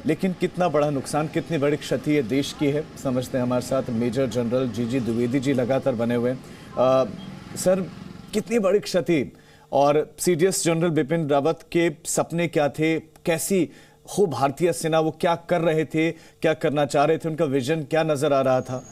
लेकिन कितना बड़ा नुकसान, कितनी बड़ी क्षति ये देश की है, समझते हैं हमारे साथ मेजर जनरल जी द्विवेदी जी लगातार बने हुए हैं। सर, कितनी बड़ी क्षति और सीडीएस जनरल बिपिन रावत के सपने क्या थे, कैसी हो भारतीय सेना, वो क्या कर रहे थे, क्या करना चाह रहे थे, उनका विजन क्या नजर आ रहा था?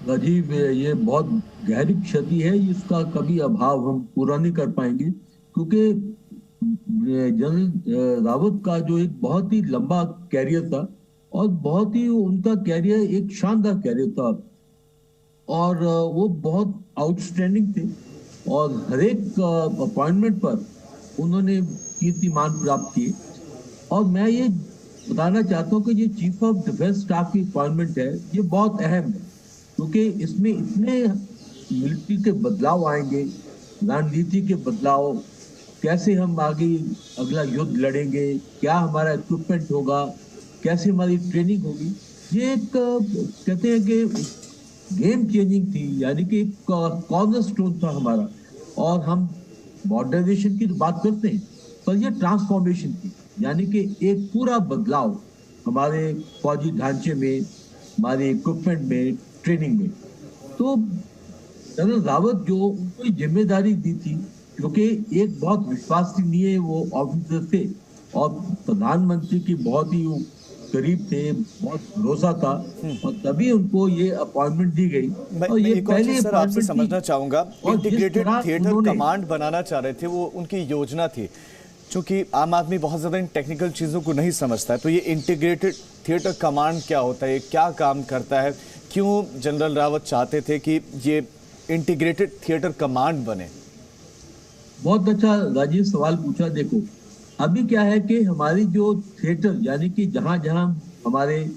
राजीव, ये बहुत गहरी क्षति है, इसका कभी अभाव हम पूरा नहीं कर पाएंगे, क्योंकि जनरल रावत का जो एक बहुत ही लंबा कैरियर था और बहुत ही उनका कैरियर एक शानदार कैरियर था और वो बहुत आउटस्टैंडिंग थे और हर एक अपॉइंटमेंट पर उन्होंने कीर्तिमान प्राप्त किए। और मैं ये बताना चाहता हूँ कि ये चीफ ऑफ डिफेंस स्टाफ की अपॉइंटमेंट है, ये बहुत अहम है, क्योंकि इसमें इतने मिलिट्री के बदलाव आएंगे, रणनीति के बदलाव, कैसे हम आगे अगला युद्ध लड़ेंगे, क्या हमारा इक्विपमेंट होगा, कैसे हमारी ट्रेनिंग होगी। ये एक कहते हैं कि गेम चेंजिंग थी, यानी कि एक कॉर्नर स्टोन था हमारा। और हम मॉडर्नाइजेशन की तो बात करते हैं, पर ये ट्रांसफॉर्मेशन थी, यानी कि एक पूरा बदलाव हमारे फौजी ढांचे में, हमारे इक्विपमेंट में, ट्रेनिंग में। तो जनरल रावत जो उनको जिम्मेदारी दी थी, क्योंकि एक बहुत विश्वसनीय वो ऑफिसर थे और प्रधानमंत्री की बहुत ही करीब थे, बहुत भरोसा था, और तभी उनको ये अपॉइंटमेंट दी गई। और ये पहले सर आपसे समझना चाहूंगा, इंटीग्रेटेड थिएटर कमांड बनाना चाह रहे थे, वो उनकी योजना थी। चूंकि आम आदमी बहुत ज्यादा इन टेक्निकल चीजों को नहीं समझता है, तो ये इंटीग्रेटेड थिएटर कमांड क्या होता है, क्या काम करता है, क्यों जनरल रावत चाहते थे कि ये इंटीग्रेटेड थिएटर कमांड बने? बहुत अच्छा राजीव सवाल पूछा। देखो, अभी क्या है कि हमारी जो थिएटर, यानी कि जहां जहां हमारे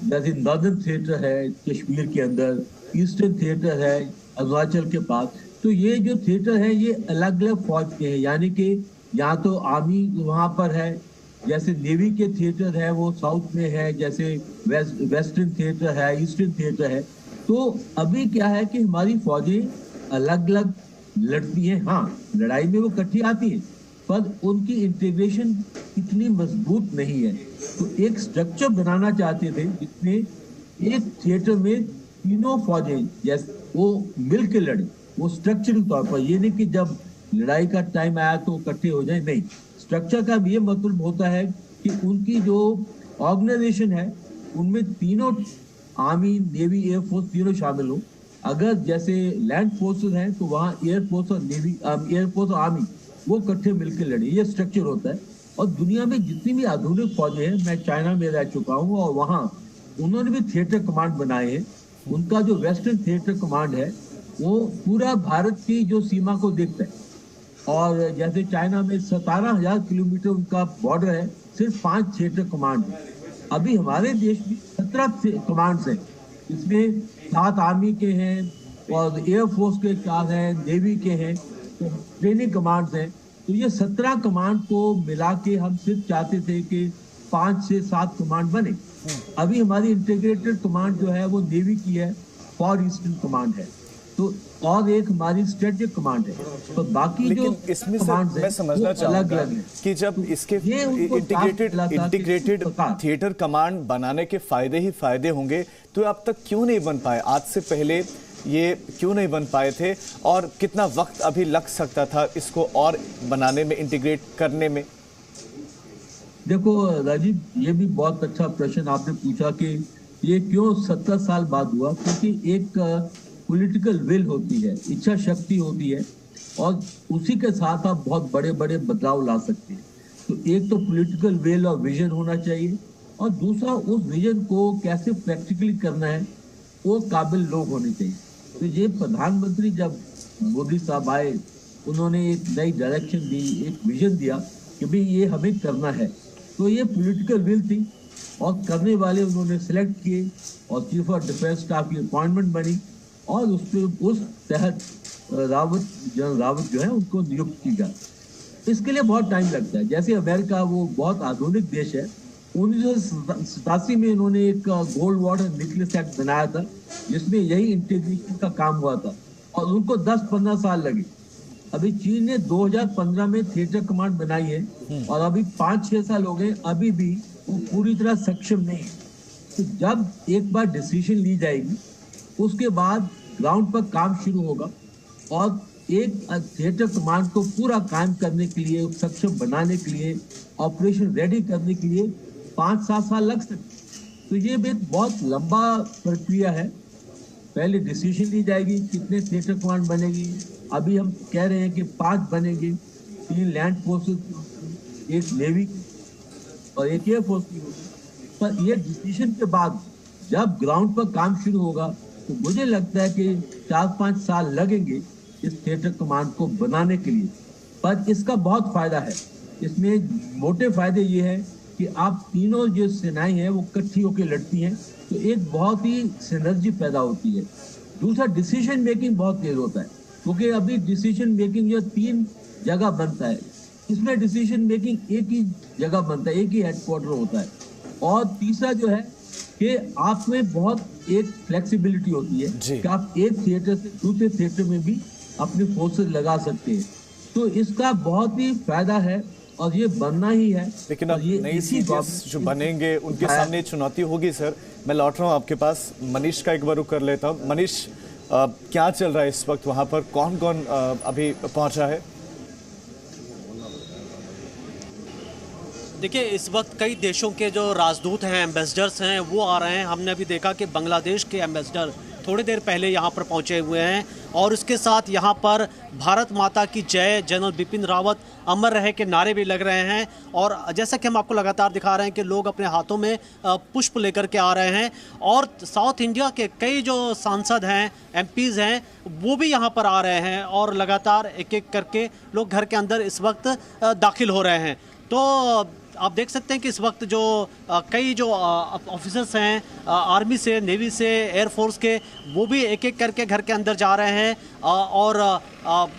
जैसे नॉर्दर्न थिएटर है कश्मीर के अंदर, ईस्टर्न थिएटर है अरुणाचल के पास, तो ये जो थिएटर है ये अलग अलग फौज के हैं, यानी कि यहाँ तो आर्मी वहां पर है, जैसे नेवी के थिएटर है वो साउथ में है, जैसे वेस्टर्न थिएटर है, ईस्टर्न थिएटर है। तो अभी क्या है कि हमारी फौजें अलग अलग लड़ती हैं, हाँ लड़ाई में वो इकट्ठी आती हैं, पर उनकी इंटीग्रेशन इतनी मजबूत नहीं है। तो एक स्ट्रक्चर बनाना चाहते थे जिसमें एक थिएटर में तीनों फौजें जैसे वो मिल के लड़े, वो स्ट्रक्चरल तौर पर, ये नहीं कि जब लड़ाई का टाइम आया तो इकट्ठे हो जाए, नहीं। स्ट्रक्चर का भी ये मतलब होता है कि उनकी जो ऑर्गेनाइजेशन है उनमें तीनों, आर्मी, नेवी, एयरफोर्स तीनों शामिल हो। अगर जैसे लैंड फोर्सेस हैं तो वहाँ एयरफोर्स और नेवी, एयरफोर्स और आर्मी वो इकट्ठे मिलकर लड़े, ये स्ट्रक्चर होता है। और दुनिया में जितनी भी आधुनिक फौजें हैं, मैं चाइना में रह चुका हूँ और वहाँ उन्होंने भी थिएटर कमांड बनाए हैं। उनका जो वेस्टर्न थिएटर कमांड है वो पूरा भारत की जो सीमा को देखता है। और जैसे चाइना में 17,000 किलोमीटर उनका बॉर्डर है, सिर्फ 5 थिएटर कमांड है। अभी हमारे देश में 17 कमांड्स हैं, इसमें 7 आर्मी के हैं और एयरफोर्स के 4 हैं, नेवी के हैं, तो ट्रेनिंग कमांड्स हैं। तो ये 17 कमांड को मिला के हम सिर्फ चाहते थे कि 5 से 7 कमांड बने। अभी हमारी इंटीग्रेटेड कमांड जो है वो नेवी की है, फॉर ईस्टर्न कमांड है, तो और एक हमारी स्ट्रेटेजिक कमांड है। तो बाकी जो इसमें मैं समझना चाहूंगा कि जब इसके इंटीग्रेटेड थिएटर कमांड बनाने के फायदे ही फायदे होंगे, तो अब तक क्यों नहीं बन पाए? आज से पहले ये क्यों नहीं बन पाए थे, और कितना वक्त अभी लग सकता था इसको और बनाने में, इंटीग्रेट करने में? देखो राजीव, ये भी बहुत अच्छा प्रश्न आपने पूछा कि ये क्यों 70 साल बाद हुआ। क्योंकि एक पॉलिटिकल विल होती है, इच्छा शक्ति होती है, और उसी के साथ आप बहुत बड़े बड़े बदलाव ला सकते हैं। तो एक तो पॉलिटिकल विल और विजन होना चाहिए, और दूसरा उस विजन को कैसे प्रैक्टिकली करना है वो काबिल लोग होने चाहिए। तो ये प्रधानमंत्री जब मोदी साहब आए, उन्होंने एक नई डायरेक्शन दी, एक विजन दिया कि भाई ये हमें करना है। तो ये पॉलिटिकल विल थी और करने वाले उन्होंने सिलेक्ट किए, और चीफ ऑफ डिफेंस स्टाफ की अपॉइंटमेंट बनी, और उस तहत जनरल रावत जो है उनको नियुक्त की गई। इसके लिए बहुत टाइम लगता है। जैसे अमेरिका, वो बहुत आधुनिक देश है, 1987 में इन्होंने एक गोल्ड वाटर निकलेस एक्ट बनाया था, जिसमें यही इंटीग्रेशन का काम हुआ था, और उनको 10-15 साल लगे। अभी चीन ने 2015 में थिएटर कमांड बनाई है और अभी 5-6 साल हो गए, अभी भी वो पूरी तरह सक्षम नहीं है। तो जब एक बार डिसीजन ली जाएगी उसके बाद ग्राउंड पर काम शुरू होगा और एक थिएटर कमांड को पूरा कायम करने के लिए, सक्षम बनाने के लिए, ऑपरेशन रेडी करने के लिए 5-7 साल लग सकते। तो ये भी एक बहुत लंबा प्रक्रिया है। पहले डिसीजन ली जाएगी कितने थिएटर कमांड बनेगी। अभी हम कह रहे हैं कि 5 बनेंगे, 3 लैंड फोर्सेस, 1 नेवी और 1 एयर फोर्स की होगी। पर ये डिसीजन के बाद जब ग्राउंड पर काम शुरू होगा तो मुझे लगता है कि 4-5 साल लगेंगे इस थिएटर कमांड को बनाने के लिए। पर इसका बहुत फायदा है। इसमें मोटे फायदे ये है कि आप तीनों जो सेनाएं हैं वो इकट्ठी होकर लड़ती हैं, तो एक बहुत ही सिनर्जी पैदा होती है। दूसरा, डिसीजन मेकिंग बहुत तेज होता है, क्योंकि अभी डिसीजन मेकिंग जो 3 जगह बनता है, इसमें डिसीजन मेकिंग एक ही जगह बनता है, एक ही हेडक्वार्टर होता है। और तीसरा जो है कि आप में बहुत एक फ्लेक्सिबिलिटी होती है कि आप एक थिएटर से दूसरे थिएटर में भी अपने फोर्सेस लगा सकते हैं। तो इसका बहुत ही फायदा है और ये बनना ही है। लेकिन अब नई सीडीएस जो बनेंगे उनके सामने चुनौती होगी। सर, मैं लौट रहा हूँ आपके पास, मनीष का एक बार रुख कर लेता हूँ। मनीष, क्या चल रहा है इस वक्त वहाँ पर, कौन कौन अभी पहुँचा है? देखिए, इस वक्त कई देशों के जो राजदूत हैं, एम्बेसडर्स हैं, वो आ रहे हैं। हमने अभी देखा कि बांग्लादेश के एम्बेसडर थोड़ी देर पहले यहाँ पर पहुँचे हुए हैं और उसके साथ यहाँ पर भारत माता की जय, जनरल बिपिन रावत अमर रहे के नारे भी लग रहे हैं। और जैसा कि हम आपको लगातार दिखा रहे हैं कि लोग अपने हाथों में पुष्प लेकर के आ रहे हैं और साउथ इंडिया के कई जो सांसद हैं, एमपीज़ हैं, वो भी यहाँ पर आ रहे हैं और लगातार एक एक करके लोग घर के अंदर इस वक्त दाखिल हो रहे हैं। तो आप देख सकते हैं कि इस वक्त जो कई जो ऑफिसर्स हैं आर्मी से, नेवी से, एयरफोर्स के, वो भी एक एक करके घर के अंदर जा रहे हैं और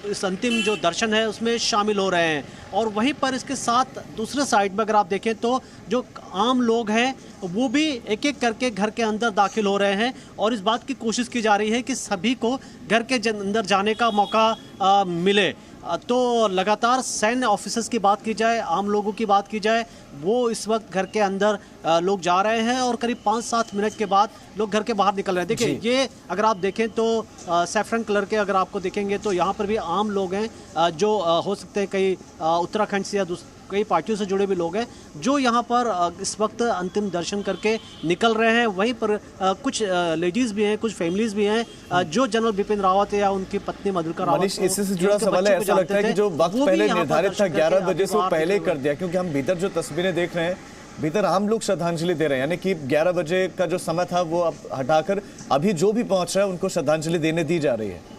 इस अंतिम जो दर्शन है उसमें शामिल हो रहे हैं। और वहीं पर इसके साथ दूसरे साइड में अगर आप देखें तो जो आम लोग हैं वो भी एक एक करके घर के अंदर दाखिल हो रहे हैं और इस बात की कोशिश की जा रही है कि सभी को घर के अंदर जाने का मौका मिले। तो लगातार सैन्य ऑफिसर्स की बात की जाए, आम लोगों की बात की जाए, वो इस वक्त घर के अंदर लोग जा रहे हैं और करीब 5-7 मिनट के बाद लोग घर के बाहर निकल रहे हैं। देखिए, ये अगर आप देखें तो सैफरन कलर के अगर आपको देखेंगे तो यहाँ पर भी आम लोग हैं जो हो सकते हैं कई उत्तराखंड से या कई पार्टियों से जुड़े भी लोग हैं जो यहाँ पर इस वक्त अंतिम दर्शन करके निकल रहे हैं। वहीं पर कुछ लेडीज़ भी हैं, कुछ फैमिलीज़ भी हैं जो जनरल बिपिन रावत या उनकी पत्नी मधुकर रावत। मनीष, इससे जुड़ा सवाल है, ऐसा लगता है कि जो वक्त पहले निर्धारित था 11 बजे से वो पहले कर दिया, क्योंकि हम भीतर जो तस्वीरें देख रहे हैं, भीतर आम लोग श्रद्धांजलि दे रहे हैं, यानी कि 11 बजे का जो समय था वो अब हटाकर अभी जो भी पहुंच रहा है उनको श्रद्धांजलि देने दी जा रही है।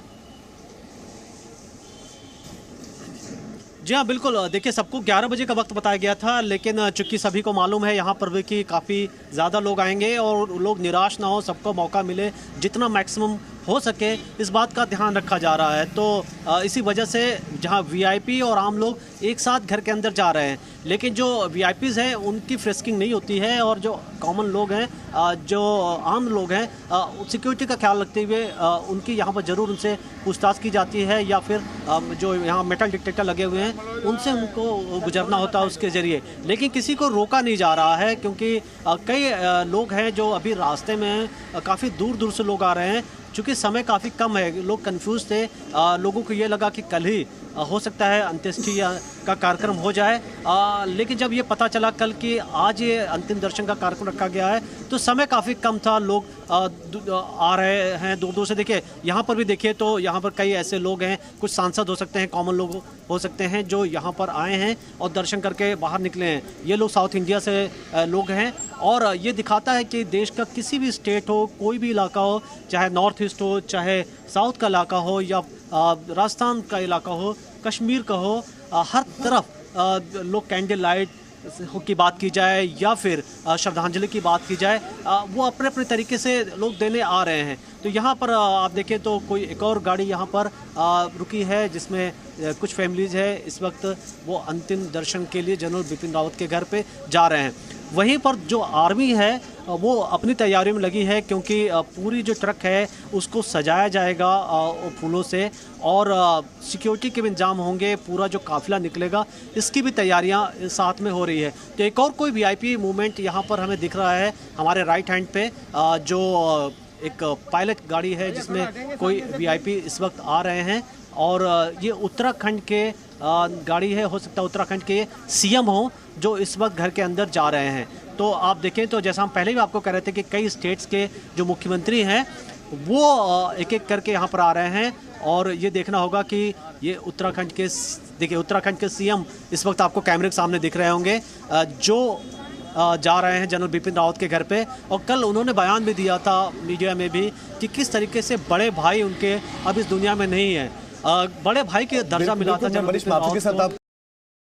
जी हाँ, बिल्कुल। देखिए, सबको 11 बजे का वक्त बताया गया था, लेकिन चूंकि सभी को मालूम है यहाँ पर भी कि काफ़ी ज़्यादा लोग आएंगे और लोग निराश ना हो, सबको मौका मिले, जितना मैक्सिमम हो सके इस बात का ध्यान रखा जा रहा है। तो इसी वजह से जहाँ वीआईपी और आम लोग एक साथ घर के अंदर जा रहे हैं, लेकिन जो वीआईपीज़ हैं उनकी फ्रिस्किंग नहीं होती है और जो कॉमन लोग हैं, जो आम लोग हैं, सिक्योरिटी का ख्याल रखते हुए उनकी यहाँ पर ज़रूर उनसे पूछताछ की जाती है या फिर जो यहाँ मेटल डिटेक्टर लगे हुए हैं उनसे उनको गुजरना होता है उसके ज़रिए। लेकिन किसी को रोका नहीं जा रहा है क्योंकि कई लोग हैं जो अभी रास्ते में हैं, काफ़ी दूर दूर से लोग आ रहे हैं। चूँकि समय काफ़ी कम है, लोग कंफ्यूज थे, लोगों को ये लगा कि कल ही हो सकता है अंत्येष्टि का कार्यक्रम हो जाए, लेकिन जब ये पता चला कल कि आज ये अंतिम दर्शन का कार्यक्रम रखा गया है तो समय काफ़ी कम था, लोग आ रहे हैं दूर दूर से। देखिए, यहाँ पर भी देखिए तो यहाँ पर कई ऐसे लोग हैं, कुछ सांसद हो सकते हैं, कॉमन लोग हो सकते हैं जो यहाँ पर आए हैं और दर्शन करके बाहर निकले हैं। ये लोग साउथ इंडिया से लोग हैं और ये दिखाता है कि देश का किसी भी स्टेट हो, कोई भी इलाका हो, चाहे नॉर्थ ईस्ट हो, चाहे साउथ का इलाका हो या राजस्थान का इलाका हो, कश्मीर का हो, हर तरफ लोग कैंडल लाइट की बात की जाए या फिर श्रद्धांजलि की बात की जाए, वो अपने अपने तरीके से लोग देने आ रहे हैं। तो यहाँ पर आप देखें तो कोई एक और गाड़ी यहाँ पर रुकी है जिसमें कुछ फैमिलीज़ है, इस वक्त वो अंतिम दर्शन के लिए जनरल बिपिन रावत के घर पे जा रहे हैं। वहीं पर जो आर्मी है वो अपनी तैयारियों में लगी है, क्योंकि पूरी जो ट्रक है उसको सजाया जाएगा फूलों से और सिक्योरिटी के भी इंतजाम होंगे, पूरा जो काफिला निकलेगा इसकी भी तैयारियां साथ में हो रही है। तो एक और कोई वीआईपी मूवमेंट यहाँ पर हमें दिख रहा है हमारे राइट हैंड पे, जो एक पायलट गाड़ी है जिसमें कोई वीआईपी इस वक्त आ रहे हैं और ये उत्तराखंड के गाड़ी है, हो सकता है उत्तराखंड के सीएम हो जो इस वक्त घर के अंदर जा रहे हैं। तो आप देखें तो जैसा हम पहले भी आपको कह रहे थे कि कई स्टेट्स के जो मुख्यमंत्री हैं वो एक एक करके यहाँ पर आ रहे हैं और ये देखना होगा कि ये उत्तराखंड के, देखिए उत्तराखंड के सीएम इस वक्त आपको कैमरे के सामने दिख रहे होंगे जो जा रहे हैं जनरल बिपिन रावत के घर पे। और कल उन्होंने बयान भी दिया था मीडिया में भी कि किस तरीके से बड़े भाई उनके अब इस दुनिया में नहीं है, बड़े भाई के दर्जा मिला था जनरल बिपिन रावत को।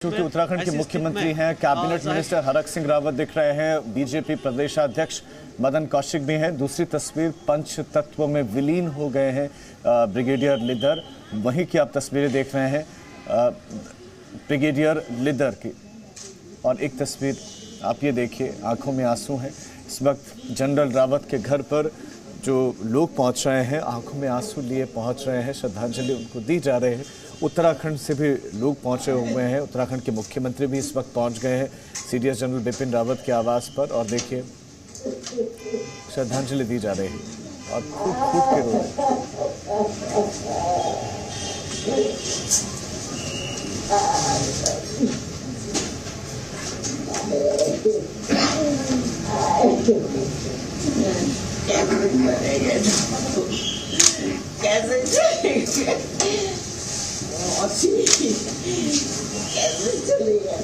क्योंकि उत्तराखंड के मुख्यमंत्री हैं, कैबिनेट मिनिस्टर हरक सिंह रावत दिख रहे हैं, बीजेपी प्रदेशाध्यक्ष मदन कौशिक भी हैं। दूसरी तस्वीर पंच तत्व में विलीन हो गए हैं ब्रिगेडियर लिदर, वहीं की आप तस्वीरें देख रहे हैं ब्रिगेडियर लिदर की। और एक तस्वीर आप ये देखिए, आंखों में आंसू हैं इस वक्त जनरल रावत के घर पर जो लोग पहुंच रहे हैं, आंखों में आंसू लिए पहुंच रहे हैं, श्रद्धांजलि उनको दी जा रही है। उत्तराखंड से भी लोग पहुंचे हुए हैं, उत्तराखंड के मुख्यमंत्री भी इस वक्त पहुंच गए हैं सीडीएस जनरल बिपिन रावत के आवास पर और देखिए श्रद्धांजलि दी जा रही है और खूब खूब के रो कैसे चलेगा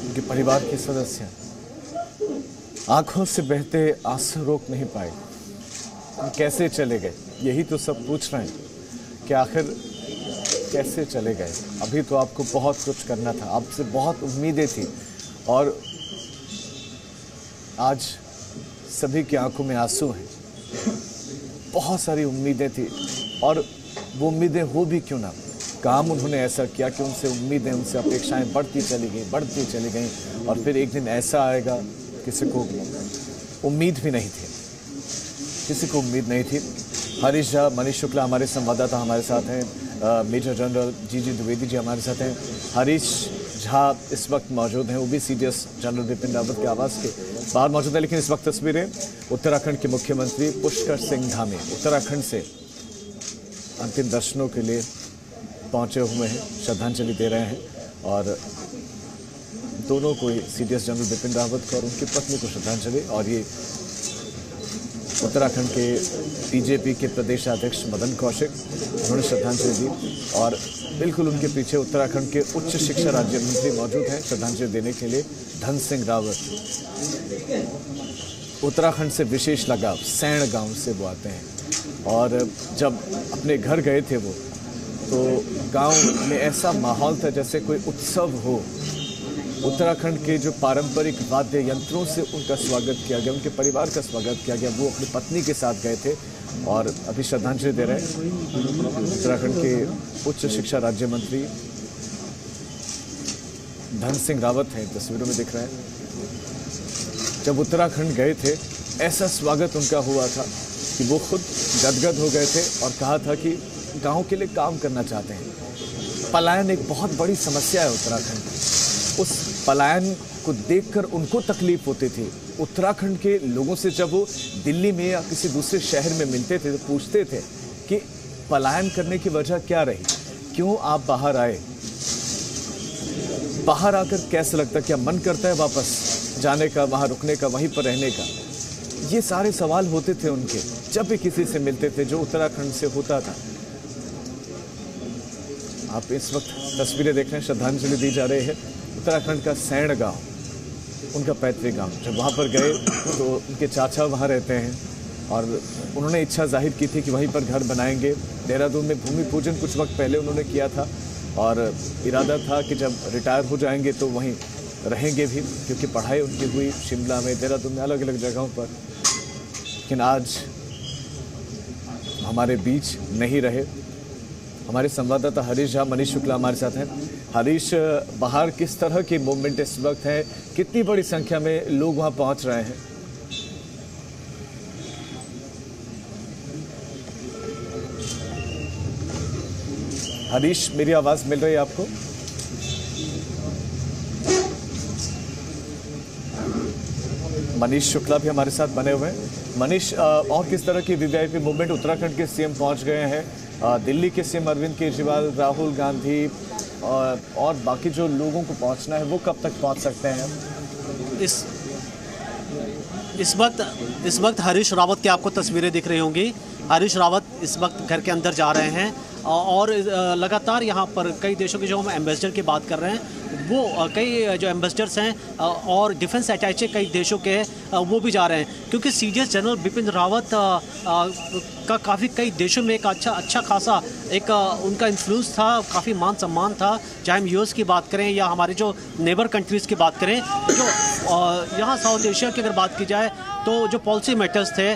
उनके परिवार के सदस्य आंखों से बहते आंसू रोक नहीं पाए। कैसे चले गए, यही तो सब पूछ रहे हैं कि आखिर कैसे चले गए। अभी तो आपको बहुत कुछ करना था, आपसे बहुत उम्मीदें थी और आज सभी की आंखों में आंसू हैं। बहुत सारी उम्मीदें थी और वो उम्मीदें हो भी क्यों ना, काम उन्होंने ऐसा किया कि उनसे उम्मीदें, उनसे अपेक्षाएं बढ़ती चली गई और फिर एक दिन ऐसा आएगा किसी को उम्मीद भी नहीं थी, किसी को उम्मीद नहीं थी। हरीश झा, मनीष शुक्ला हमारे संवाददाता हमारे साथ हैं, मेजर जनरल जीजी द्विवेदी जी हमारे साथ हैं। हरीश झा इस वक्त मौजूद हैं, वो भी सीडीएस जनरल बिपिन रावत के आवास के बाहर मौजूद है। लेकिन इस वक्त तस्वीरें उत्तराखंड के मुख्यमंत्री पुष्कर सिंह धामी उत्तराखंड से अंतिम दर्शनों के लिए पहुंचे हुए हैं, श्रद्धांजलि दे रहे हैं और दोनों को, सीडीएस जनरल बिपिन रावत को और उनकी पत्नी को श्रद्धांजलि। और ये उत्तराखंड के बीजेपी के प्रदेशाध्यक्ष मदन कौशिक, उन्होंने श्रद्धांजलि दी और बिल्कुल उनके पीछे उत्तराखंड के उच्च शिक्षा राज्य मंत्री मौजूद हैं श्रद्धांजलि देने के लिए, धन सिंह रावत। उत्तराखंड से विशेष लगाव, सैण गांव से वो आते हैं और जब अपने घर गए थे वो, तो गांव में ऐसा माहौल था जैसे कोई उत्सव हो। उत्तराखंड के जो पारंपरिक वाद्य यंत्रों से उनका स्वागत किया गया, उनके परिवार का स्वागत किया गया। वो अपनी पत्नी के साथ गए थे और अभी श्रद्धांजलि दे रहे हैं उत्तराखंड के उच्च शिक्षा राज्य मंत्री धन सिंह रावत हैं, तस्वीरों में दिख रहे हैं। जब उत्तराखंड गए थे ऐसा स्वागत उनका हुआ था कि वो खुद गदगद हो गए थे और कहा था कि गांव के लिए काम करना चाहते हैं। पलायन एक बहुत बड़ी समस्या है उत्तराखंड की, उस पलायन को देखकर उनको तकलीफ होती थी। उत्तराखंड के लोगों से जब वो दिल्ली में या किसी दूसरे शहर में मिलते थे तो पूछते थे कि पलायन करने की वजह क्या रही, क्यों आप बाहर आए, बाहर आकर कैसा लगता, क्या मन करता है वापस जाने का, वहाँ रुकने का, वहीं पर रहने का। ये सारे सवाल होते थे उनके जब भी किसी से मिलते थे जो उत्तराखंड से होता था। आप इस वक्त तस्वीरें देख रहे हैं, श्रद्धांजलि दी जा रही है उत्तराखंड का सैण गांव। उनका पैतृक गांव। जब वहाँ पर गए तो उनके चाचा वहाँ रहते हैं और उन्होंने इच्छा जाहिर की थी कि वहीं पर घर बनाएंगे। देहरादून में भूमि पूजन कुछ वक्त पहले उन्होंने किया था और इरादा था कि जब रिटायर हो जाएंगे तो वहीं रहेंगे भी, क्योंकि पढ़ाई उनकी हुई शिमला में, देहरादून में, अलग अलग जगहों पर। लेकिन आज हमारे बीच नहीं रहे। हमारे संवाददाता हरीश झा, मनीष शुक्ला हमारे साथ हैं। हरीश, बाहर किस तरह की मूवमेंट इस वक्त है, कितनी बड़ी संख्या में लोग वहां पहुंच रहे हैं? हरीश, मेरी आवाज मिल रही है आपको? मनीष शुक्ला भी हमारे साथ बने हुए हैं। मनीष, और किस तरह की वीवीआईपी मूवमेंट? उत्तराखंड के सीएम पहुंच गए हैं, दिल्ली के सीएम अरविंद केजरीवाल, राहुल गांधी और बाकी जो लोगों को पहुंचना है वो कब तक पहुंच सकते हैं? इस वक्त हरीश रावत की आपको तस्वीरें दिख रही होंगी। हरीश रावत इस वक्त घर के अंदर जा रहे हैं और लगातार यहाँ पर कई देशों के जो हम एम्बेसडर की बात कर रहे हैं वो कई जो एम्बेसडर्स हैं और डिफेंस अटैचे कई देशों के वो भी जा रहे हैं, क्योंकि सीडीएस जनरल बिपिन रावत का काफ़ी कई देशों में एक अच्छा खासा एक उनका इन्फ्लुएंस था, काफ़ी मान सम्मान था। चाहे हम यूएस की बात करें या हमारे जो नेबर कंट्रीज़ की बात करें, जो यहाँ साउथ एशिया की अगर बात की जाए तो जो पॉलिसी मैटर्स थे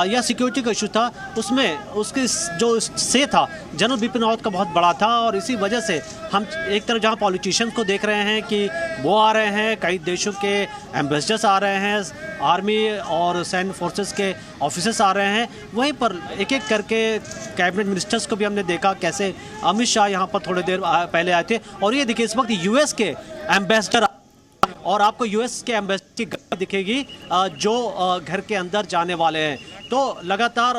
या सिक्योरिटी का इशू था उसमें उसके जो से था जनरल बिपिन रावत का बहुत बड़ा था। और इसी वजह से हम एक तरफ जहाँ पॉलिटिशियंस को देख रहे हैं कि वो आ रहे हैं, कई देशों के एम्बेसडर्स आ रहे हैं, आर्मी और सैन्य फोर्सेस के ऑफिसर्स आ रहे हैं, वहीं पर एक एक करके कैबिनेट मिनिस्टर्स को भी हमने देखा कैसे अमित शाह यहाँ पर थोड़ी देर पहले आए थे। और ये देखिए इस वक्त यूएस के एम्बेसडर और आपको यूएस के एम्बेसडर की गाड़ी दिखेगी जो घर के अंदर जाने वाले हैं। तो लगातार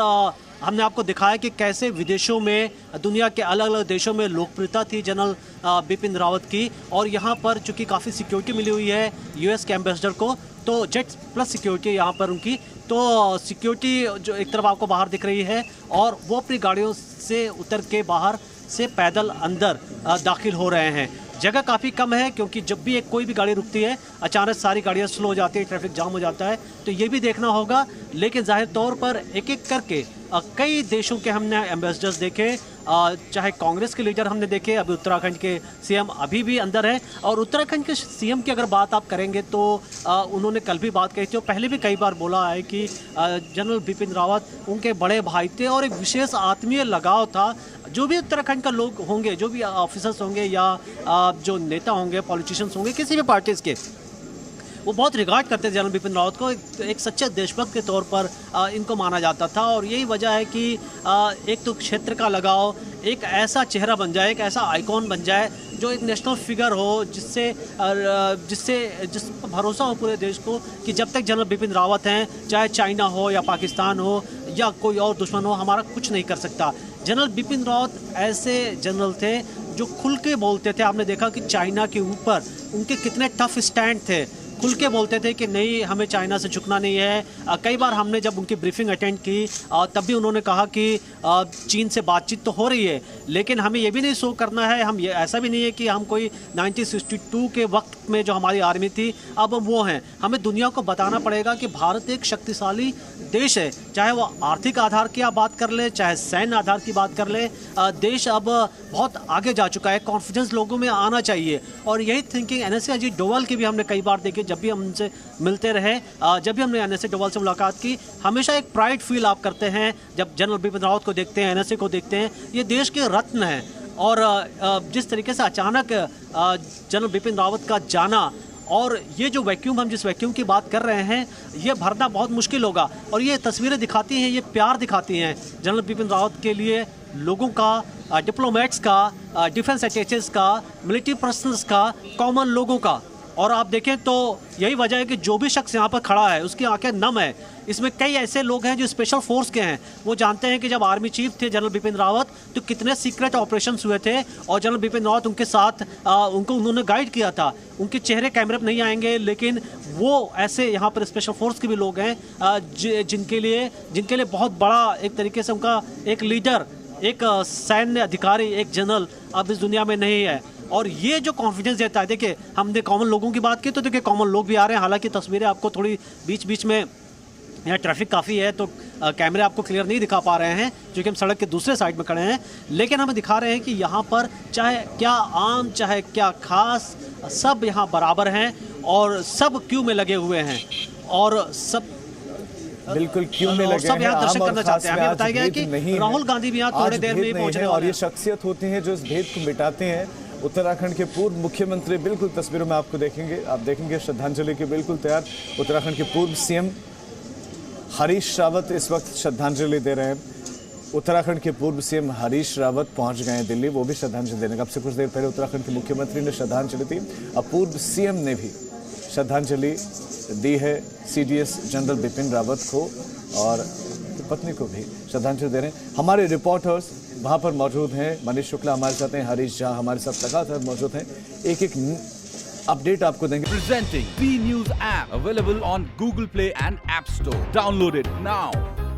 हमने आपको दिखाया कि कैसे विदेशों में, दुनिया के अलग अलग देशों में लोकप्रियता थी जनरल बिपिन रावत की। और यहाँ पर चूँकि काफ़ी सिक्योरिटी मिली हुई है यूएस के एम्बेसडर को, तो जेट प्लस सिक्योरिटी यहाँ पर उनकी, तो सिक्योरिटी जो एक तरफ आपको बाहर दिख रही है और वो अपनी गाड़ियों से उतर के बाहर से पैदल अंदर दाखिल हो रहे हैं। जगह काफ़ी कम है क्योंकि जब भी कोई भी गाड़ी रुकती है अचानक सारी गाड़ियाँ स्लो हो जाती है, ट्रैफिक जाम हो जाता है, तो ये भी देखना होगा। लेकिन जाहिर तौर पर एक एक करके कई देशों के हमने एम्बेसडर्स देखे, चाहे कांग्रेस के लीडर हमने देखे, अभी उत्तराखंड के सीएम अभी भी अंदर है। और उत्तराखंड के सीएम की अगर बात आप करेंगे तो उन्होंने कल भी बात कही थी और पहले भी कई बार बोला है कि जनरल बिपिन रावत उनके बड़े भाई थे और एक विशेष आत्मीय लगाव था। जो भी उत्तराखंड का लोग होंगे, जो भी ऑफिसर्स होंगे या जो नेता होंगे, पॉलिटिशियंस होंगे किसी भी पार्टीज़ के, वो बहुत रिगार्ड करते थे जनरल बिपिन रावत को। एक सच्चे देशभक्त के तौर पर इनको माना जाता था। और यही वजह है कि एक तो क्षेत्र का लगाव, एक ऐसा चेहरा बन जाए, एक ऐसा आइकॉन बन जाए जो एक नेशनल फिगर हो, जिस पर भरोसा हो पूरे देश को कि जब तक जनरल बिपिन रावत हैं, चाहे चाइना हो या पाकिस्तान हो या कोई और दुश्मन हो, हमारा कुछ नहीं कर सकता। जनरल बिपिन रावत ऐसे जनरल थे जो खुल के बोलते थे। आपने देखा कि चाइना के ऊपर उनके कितने टफ स्टैंड थे, खुल के बोलते थे कि नहीं, हमें चाइना से झुकना नहीं है। कई बार हमने जब उनकी ब्रीफिंग अटेंड की तब भी उन्होंने कहा कि चीन से बातचीत तो हो रही है लेकिन हमें ये भी नहीं शो करना है, हम ये ऐसा भी नहीं है कि हम कोई 1962 के वक्त में जो हमारी आर्मी थी अब वो हैं। हमें दुनिया को बताना पड़ेगा कि भारत एक शक्तिशाली देश है, चाहे वो आर्थिक आधार की आप बात कर ले, चाहे सैन्य आधार की बात कर ले। देश अब बहुत आगे जा चुका है, कॉन्फिडेंस लोगों में आना चाहिए। और यही थिंकिंग एनएसए अजीत डोवाल की भी हमने कई बार देखी, जब भी हम उनसे मिलते रहे, जब भी हमने एनएसए डोवाल से मुलाकात की, हमेशा एक प्राइड फील आप करते हैं जब जनरल बिपिन रावत को देखते हैं, एनएसए को देखते हैं। ये देश के रत्न हैं और जिस तरीके से अचानक जनरल बिपिन रावत का जाना और ये जो वैक्यूम, हम जिस वैक्यूम की बात कर रहे हैं, ये भरना बहुत मुश्किल होगा। और ये तस्वीरें दिखाती हैं, ये प्यार दिखाती हैं जनरल बिपिन रावत के लिए, लोगों का, डिप्लोमेट्स का, डिफेंस अटैचेस का, मिलिट्री पर्सनल्स का, कॉमन लोगों का। और आप देखें तो यही वजह है कि जो भी शख्स यहाँ पर खड़ा है उसकी आंखें नम है। इसमें कई ऐसे लोग हैं जो स्पेशल फोर्स के हैं, वो जानते हैं कि जब आर्मी चीफ थे जनरल बिपिन रावत तो कितने सीक्रेट ऑपरेशंस हुए थे और जनरल बिपिन रावत उनके साथ उन्होंने गाइड किया था। उनके चेहरे कैमरे पर नहीं आएंगे लेकिन वो ऐसे यहाँ पर स्पेशल फोर्स के भी लोग हैं जिनके लिए बहुत बड़ा एक तरीके से उनका एक लीडर, एक सैन्य अधिकारी, एक जनरल अब इस दुनिया में नहीं है। और ये जो कॉन्फिडेंस देता है, देखिए हमने कॉमन लोगों की बात की तो देखिए कॉमन लोग भी आ रहे हैं, हालांकि तस्वीरें आपको थोड़ी बीच बीच में, यहाँ ट्रैफिक काफ़ी है तो कैमरे आपको क्लियर नहीं दिखा पा रहे हैं क्योंकि हम सड़क के दूसरे साइड में खड़े हैं, लेकिन हमें दिखा रहे हैं कि यहाँ पर चाहे क्या आम चाहे क्या खास, सब यहाँ बराबर हैं और सब क्यू में लगे हुए हैं और सब बिल्कुल क्यों में लगे सब यहाँ हैं, दर्शन आम और करना खास चाहते हैं। में हमें आज बताया गया है भेद कि नहीं है। राहुल गांधी भी यहाँ थोड़ी आज देर में भेद ही नहीं पहुंचने है और वाले ये हैं। शख्सियत होती हैं जो इस भेद को मिटाते हैं। उत्तराखंड के पूर्व मुख्यमंत्री बिल्कुल तस्वीरों में आपको देखेंगे, आप देखेंगे श्रद्धांजलि के बिल्कुल तैयार। उत्तराखंड के पूर्व सीएम हरीश रावत इस वक्त श्रद्धांजलि दे रहे हैं। उत्तराखंड के पूर्व सीएम हरीश रावत पहुंच गए हैं दिल्ली, वो भी श्रद्धांजलि देने का। अब से कुछ देर पहले उत्तराखंड के मुख्यमंत्री ने श्रद्धांजलि दी, अब पूर्व सीएम ने भी श्रद्धांजलि दी है सीडीएस जनरल बिपिन रावत को और पत्नी को भी श्रद्धांजलि दे रहे हैं। हमारे रिपोर्टर्स वहां पर मौजूद हैं, मनीष शुक्ला हमारे साथ हैं, हरीश झा हमारे साथ लगातार मौजूद हैं, एक एक अपडेट आपको देंगे। Presenting B News app available on Google Play and App Store. Download it now.